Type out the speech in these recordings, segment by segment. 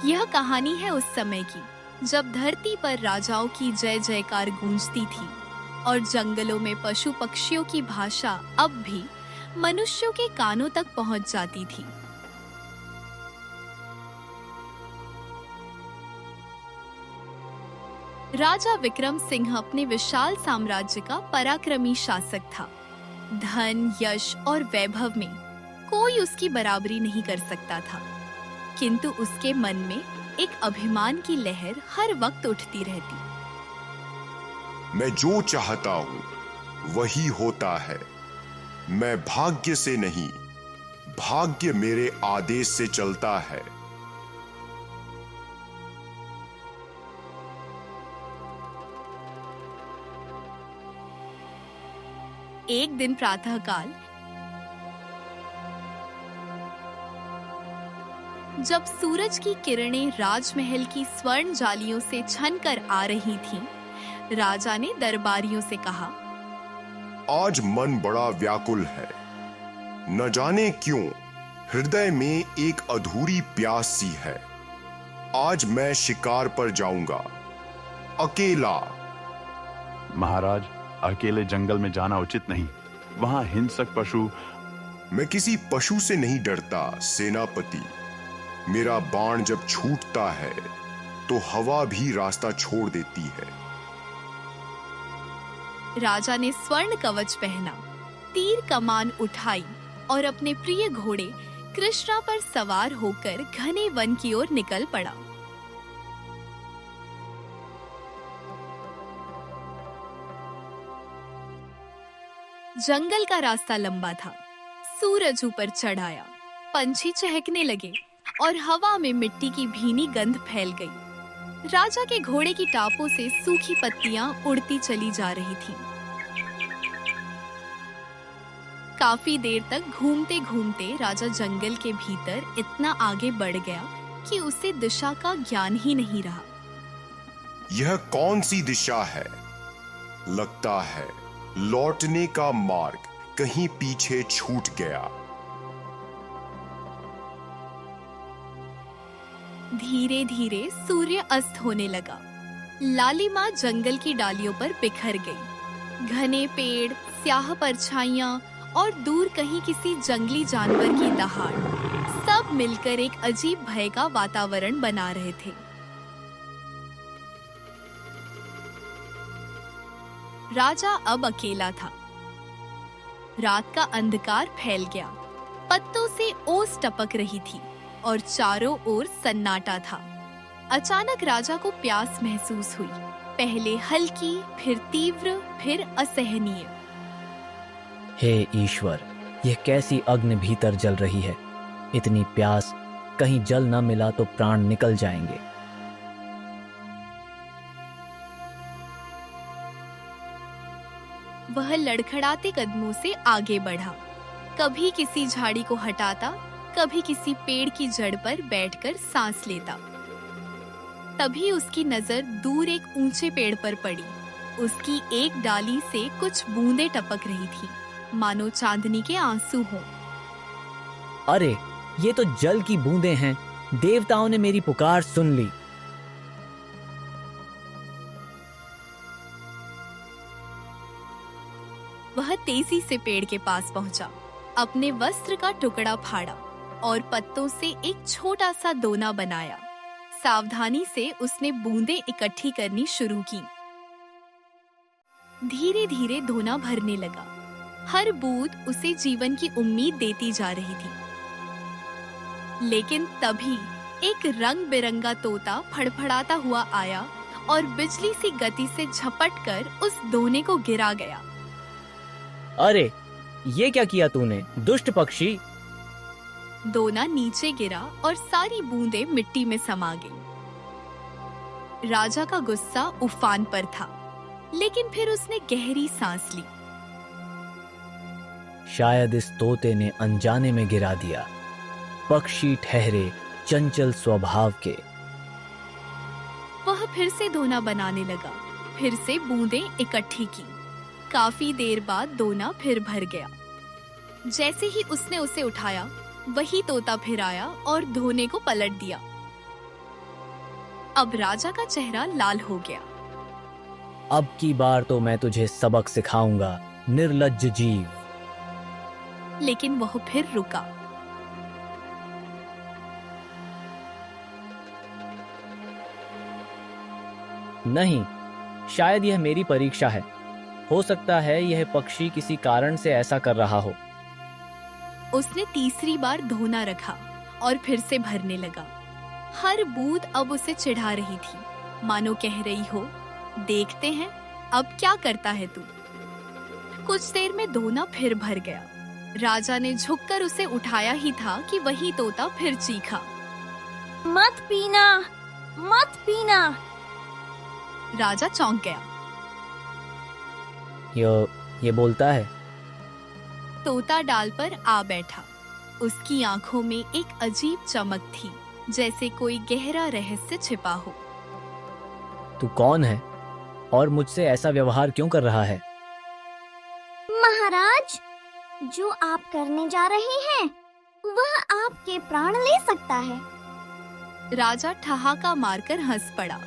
यह कहानी है उस समय की जब धरती पर राजाओं की जय जयकार गूंजती थी और जंगलों में पशु पक्षियों की भाषा अब भी मनुष्यों के कानों तक पहुंच जाती थी। राजा विक्रम सिंह अपने विशाल साम्राज्य का पराक्रमी शासक था। धन, यश और वैभव में कोई उसकी बराबरी नहीं कर सकता था, किंतु उसके मन में एक अभिमान की लहर हर वक्त उठती रहती। मैं जो चाहता हूँ वही होता है। मैं भाग्य से नहीं, भाग्य मेरे आदेश से चलता है। एक दिन प्रातःकाल जब सूरज की किरणें राजमहल की स्वर्ण जालियों से छनकर आ रही थीं, राजा ने दरबारियों से कहा, आज मन बड़ा व्याकुल है। न जाने क्यों हृदय में एक अधूरी प्यास सी है। आज मैं शिकार पर जाऊंगा, अकेला। महाराज, अकेले जंगल में जाना उचित नहीं। वहां हिंसक पशु। मैं किसी पशु से नहीं डरता सेनापति। मेरा बाण जब छूटता है तो हवा भी रास्ता छोड़ देती है। राजा ने स्वर्ण कवच पहना, तीर कमान उठाई और अपने प्रिय घोड़े कृष्णा पर सवार होकर घने वन की ओर निकल पड़ा। जंगल का रास्ता लंबा था। सूरज ऊपर चढ़ आया, पंछी चहकने लगे और हवा में मिट्टी की भीनी गंध फैल गई। राजा के घोड़े की टापों से सूखी पत्तियां उड़ती चली जा रही थीं। काफी देर तक घूमते घूमते राजा जंगल के भीतर इतना आगे बढ़ गया कि उसे दिशा का ज्ञान ही नहीं रहा। यह कौन सी दिशा है? लगता है लौटने का मार्ग कहीं पीछे छूट गया। धीरे धीरे सूर्य अस्त होने लगा। लालिमा जंगल की डालियों पर बिखर गई। घने पेड़, स्याह परछाइयां और दूर कहीं किसी जंगली जानवर की दहाड़, सब मिलकर एक अजीब भय का वातावरण बना रहे थे। राजा अब अकेला था। रात का अंधकार फैल गया, पत्तों से ओस टपक रही थी और चारों ओर सन्नाटा था। अचानक राजा को प्यास महसूस हुई, पहले हल्की, फिर तीव्र, फिर असहनीय। हे ईश्वर, यह कैसी अग्नि भीतर जल रही है। इतनी प्यास, कहीं जल न मिला तो प्राण निकल जाएंगे। वह लड़खड़ाते कदमों से आगे बढ़ा, कभी किसी झाड़ी को हटाता, कभी किसी पेड़ की जड़ पर बैठकर सांस लेता। तभी उसकी नजर दूर एक ऊंचे पेड़ पर पड़ी। उसकी एक डाली से कुछ बूंदें टपक रही थी, मानो चांदनी के आंसू हों। अरे, ये तो जल की बूंदें हैं। देवताओं ने मेरी पुकार सुन ली। वह तेजी से पेड़ के पास पहुंचा, अपने वस्त्र का टुकड़ा फाड़ा और पत्तों से एक छोटा सा दोना बनाया। सावधानी से उसने बूंदें इकट्ठी करनी शुरू की। धीरे धीरे दोना भरने लगा। हर बूंद उसे जीवन की उम्मीद देती जा रही थी। लेकिन तभी एक रंग बिरंगा तोता फड़फड़ाता हुआ आया और बिजली सी गति से झपट कर उस दोने को गिरा गया। अरे, ये क्या किया तूने, दुष्ट पक्षी? दोना नीचे गिरा और सारी बूंदें मिट्टी में समा गईं। राजा का गुस्सा उफान पर था, लेकिन फिर उसने गहरी सांस ली। शायद इस तोते ने अनजाने में गिरा दिया। पक्षी ठहरे, चंचल स्वभाव के। वह फिर से दोना बनाने लगा, फिर से बूंदें इकट्ठी की। काफी देर बाद दोना फिर भर गया। जैसे ही उसने उसे उठाया, वही तोता फिर आया और दोने को पलट दिया। अब राजा का चेहरा लाल हो गया। अब की बार तो मैं तुझे सबक सिखाऊंगा, निर्लज्ज जीव। लेकिन वह फिर रुका। नहीं, शायद यह मेरी परीक्षा है। हो सकता है यह पक्षी किसी कारण से ऐसा कर रहा हो। उसने तीसरी बार धोना रखा और फिर से भरने लगा। हर बूंद अब उसे चिढ़ा रही थी, मानो कह रही हो, देखते हैं अब क्या करता है तू। कुछ देर में धोना फिर भर गया। राजा ने झुककर उसे उठाया ही था कि वही तोता फिर चीखा। मत पीना, मत पीना। राजा चौंक गया। ये बोलता है। तोता डाल पर आ बैठा। उसकी आंखों में एक अजीब चमक थी, जैसे कोई गहरा रहस्य छिपा हो। तू कौन है और मुझसे ऐसा व्यवहार क्यों कर रहा है? महाराज, जो आप करने जा रहे हैं वह आपके प्राण ले सकता है। राजा ठहाका मारकर हंस पड़ा।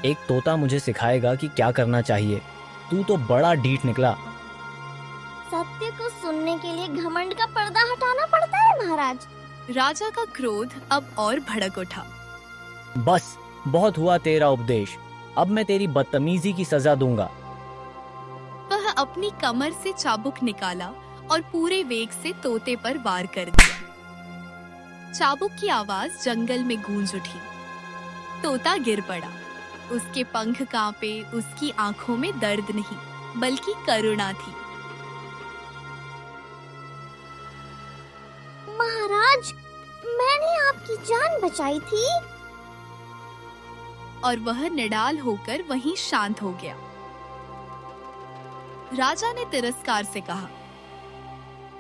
एक तोता मुझे सिखाएगा कि क्या करना चाहिए। तू तो बड़ा ढीठ निकला। सत्य को सुनने के लिए घमंड का पर्दा हटाना पड़ता है महाराज। राजा का क्रोध अब और भड़क उठा। बस, बहुत हुआ तेरा उपदेश। अब मैं तेरी बदतमीजी की सजा दूंगा। वह अपनी कमर से चाबुक निकाला और पूरे वेग से तोते पर वार कर दिया। चाबुक की आवाज जंगल में गूंज उठी। तोता गिर पड़ा। उसके पंख कांपे। उसकी आंखों में दर्द नहीं बल्कि करुणा थी। महाराज, मैंने आपकी जान बचाई थी। और वह निडाल होकर वहीं शांत हो गया। राजा ने तिरस्कार से कहा,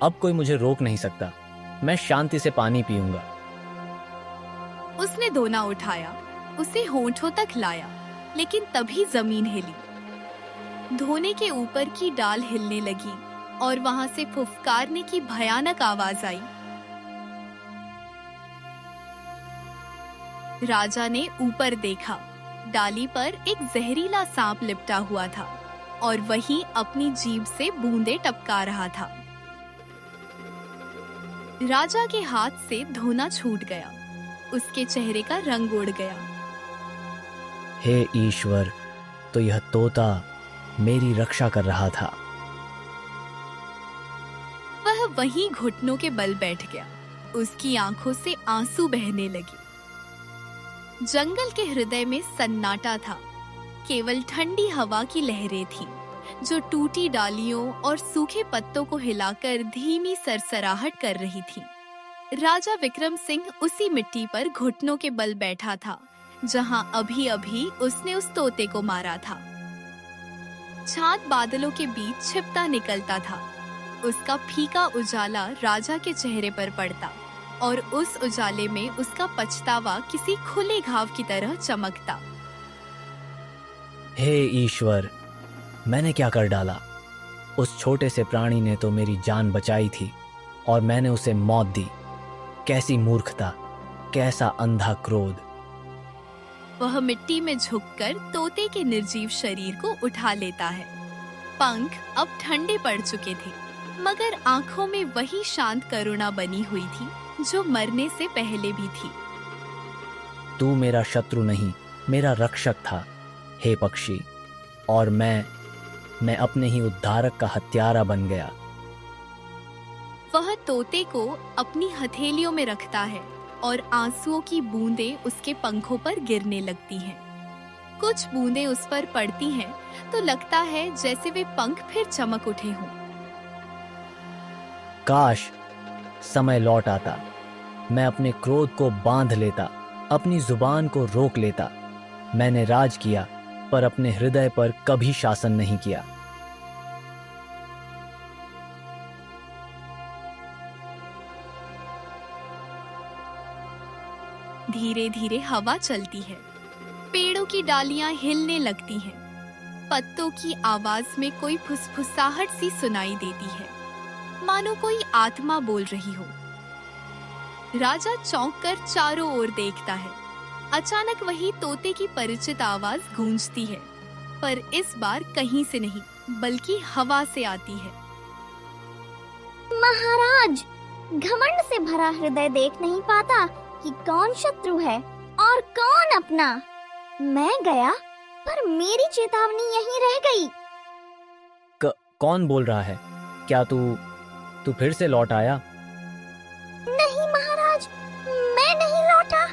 अब कोई मुझे रोक नहीं सकता। मैं शांति से पानी पीऊंगा। उसने दोना उठाया, उसे होंठों तक लाया, लेकिन तभी जमीन हिली। धोने के ऊपर की डाल हिलने लगी और वहां से फुफकारने की भयानक आवाज आई। राजा ने ऊपर देखा। डाली पर एक जहरीला सांप लिपटा हुआ था और वही अपनी जीभ से बूंदे टपका रहा था। राजा के हाथ से धोना छूट गया। उसके चेहरे का रंग उड़ गया। हे ईश्वर, तो यह तोता मेरी रक्षा कर रहा था। वह वहीं घुटनों के बल बैठ गया। उसकी आंखों से आंसू बहने लगे। जंगल के हृदय में सन्नाटा था। केवल ठंडी हवा की लहरें थीं, जो टूटी डालियों और सूखे पत्तों को हिलाकर धीमी सरसराहट कर रही थी। राजा विक्रम सिंह उसी मिट्टी पर घुटनों के बल बैठा था, जहां अभी अभी उसने उस तोते को मारा था। चांद बादलों के बीच छिपता निकलता था। उसका फीका उजाला राजा के चेहरे पर पड़ता और उस उजाले में उसका पछतावा किसी खुले घाव की तरह चमकता। हे ईश्वर, मैंने क्या कर डाला? उस छोटे से प्राणी ने तो मेरी जान बचाई थी और मैंने उसे मौत दी। कैसी मूर्खता, कैसा अंधा क्रोध। वह मिट्टी में झुककर तोते के निर्जीव शरीर को उठा लेता है। पंख अब ठंडे पड़ चुके थे, मगर आंखों में वही शांत करुणा बनी हुई थी जो मरने से पहले भी थी। तू मेरा शत्रु नहीं, मेरा रक्षक था, हे पक्षी, और मैं अपने ही उद्धारक का हत्यारा बन गया। वह तोते को अपनी हथेलियों में रखता है और आंसुओं की बूंदें उसके पंखों पर गिरने लगती हैं। कुछ बूंदें उस पर पड़ती हैं तो लगता है जैसे वे पंख फिर चमक उठे हों। काश समय लौट आता, मैं अपने क्रोध को बांध लेता, अपनी जुबान को रोक लेता। मैंने राज किया पर अपने हृदय पर कभी शासन नहीं किया। धीरे धीरे हवा चलती है। पेड़ों की डालियां हिलने लगती हैं। पत्तों की आवाज में कोई फुसफुसाहट सी सुनाई देती है, मानो कोई आत्मा बोल रही हो। राजा चौंक कर चारों ओर देखता है। अचानक वही तोते की परिचित आवाज गूंजती है, पर इस बार कहीं से नहीं बल्कि हवा से आती है। महाराज, घमंड से भरा हृदय देख नहीं पाता कि कौन शत्रु है और कौन अपना। मैं गया पर मेरी चेतावनी यहीं रह गई। कौन बोल रहा है? क्या तू फिर से लौट आया? नहीं महाराज, मैं नहीं लौटा,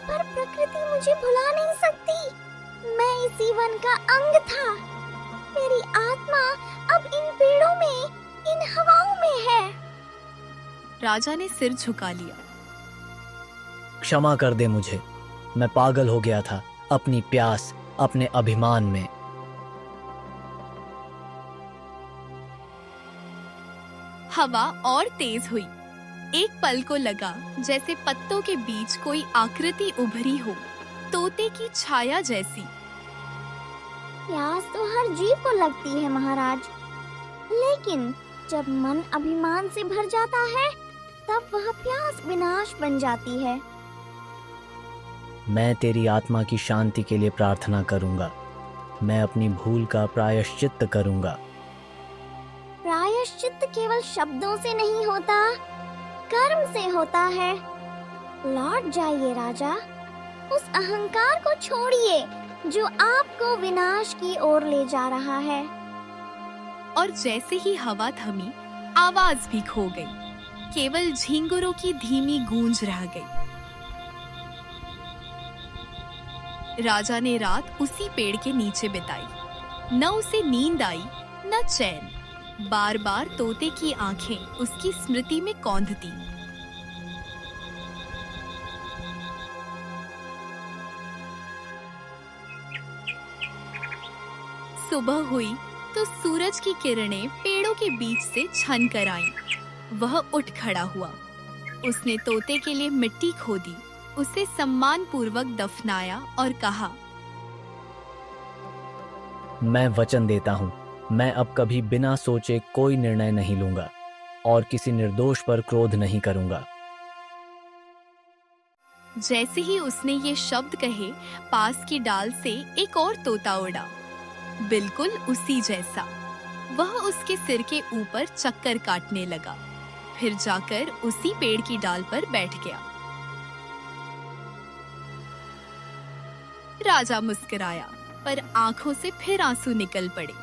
पर प्रकृति मुझे भुला नहीं सकती। मैं इसी वन का अंग था। मेरी आत्मा अब इन पेड़ों में, इन हवाओं में है। राजा ने सिर झुका लिया। क्षमा कर दे मुझे, मैं पागल हो गया था अपनी प्यास, अपने अभिमान में। हवा और तेज हुई। एक पल को लगा जैसे पत्तों के बीच कोई आकृति उभरी हो, तोते की छाया जैसी। प्यास तो हर जीव को लगती है महाराज, लेकिन जब मन अभिमान से भर जाता है तब वह प्यास विनाश बन जाती है। मैं तेरी आत्मा की शांति के लिए प्रार्थना करूंगा। मैं अपनी भूल का प्रायश्चित्त करूंगा। प्रायश्चित्त केवल शब्दों से नहीं होता, कर्म से होता है। लौट जाइए राजा, उस अहंकार को छोड़िए जो आपको विनाश की ओर ले जा रहा है। और जैसे ही हवा थमी, आवाज भी खो गई। केवल झींगुरों की धीमी गूंज रह गई। राजा ने रात उसी पेड़ के नीचे बिताई। न उसे नींद आई न चैन। बार बार तोते की आंखें उसकी स्मृति में कौंधती। सुबह हुई तो सूरज की किरणें पेड़ों के बीच से छन कर आईं। वह उठ खड़ा हुआ। उसने तोते के लिए मिट्टी खोदी, उसे सम्मान पूर्वक दफनाया और कहा, मैं वचन देता हूँ, मैं अब कभी बिना सोचे कोई निर्णय नहीं लूंगा और किसी निर्दोष पर क्रोध नहीं करूंगा। जैसे ही उसने ये शब्द कहे, पास की डाल से एक और तोता उड़ा, बिल्कुल उसी जैसा। वह उसके सिर के ऊपर चक्कर काटने लगा, फिर जाकर उसी पेड़ की डाल पर बैठ गया। राजा मुस्कुराया, पर आंखों से फिर आंसू निकल पड़े।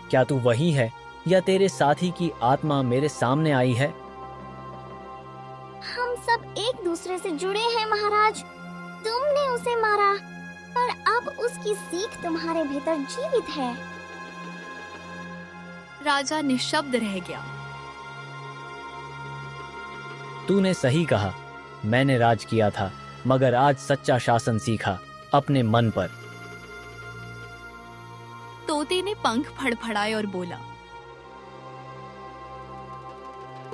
क्या तू वही है या तेरे साथी की आत्मा मेरे सामने आई है? हम सब एक दूसरे से जुड़े हैं महाराज। तुमने उसे मारा, पर अब उसकी सीख तुम्हारे भीतर जीवित है। राजा निशब्द रह गया। तूने सही कहा, मैंने राज किया था, मगर आज सच्चा शासन सीखा अपने मन पर। तोते ने पंख फड़फड़ाए और बोला,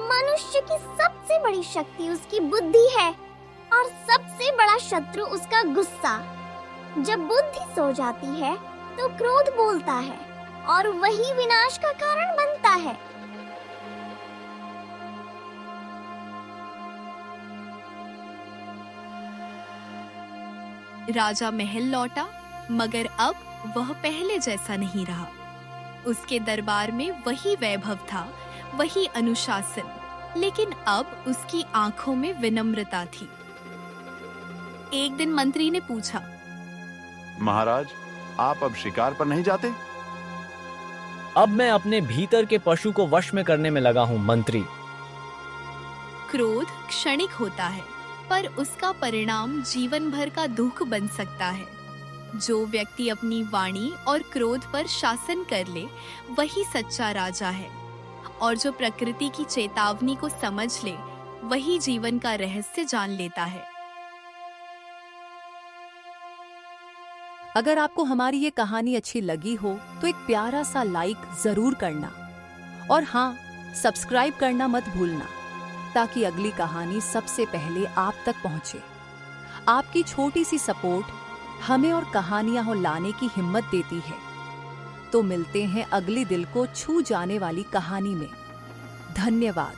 मनुष्य की सबसे बड़ी शक्ति उसकी बुद्धि है और सबसे बड़ा शत्रु उसका गुस्सा। जब बुद्धि सो जाती है तो क्रोध बोलता है और वही विनाश का कारण बनता है। राजा महल लौटा, मगर अब वह पहले जैसा नहीं रहा। उसके दरबार में वही वैभव था, वही अनुशासन, लेकिन अब उसकी आंखों में विनम्रता थी। एक दिन मंत्री ने पूछा, महाराज, आप अब शिकार पर नहीं जाते? अब मैं अपने भीतर के पशु को वश में करने में लगा हूँ मंत्री। क्रोध क्षणिक होता है, पर उसका परिणाम जीवन भर का दुख बन सकता है। जो व्यक्ति अपनी वाणी और क्रोध पर शासन कर ले, वही सच्चा राजा है। और जो प्रकृति की चेतावनी को समझ ले, वही जीवन का रहस्य जान लेता है। अगर आपको हमारी ये कहानी अच्छी लगी हो तो एक प्यारा सा लाइक जरूर करना, और हाँ, सब्सक्राइब करना मत भूलना, ताकि अगली कहानी सबसे पहले आप तक पहुंचे। आपकी छोटी सी सपोर्ट हमें और कहानियां हो लाने की हिम्मत देती है। तो मिलते हैं अगली दिल को छू जाने वाली कहानी में। धन्यवाद।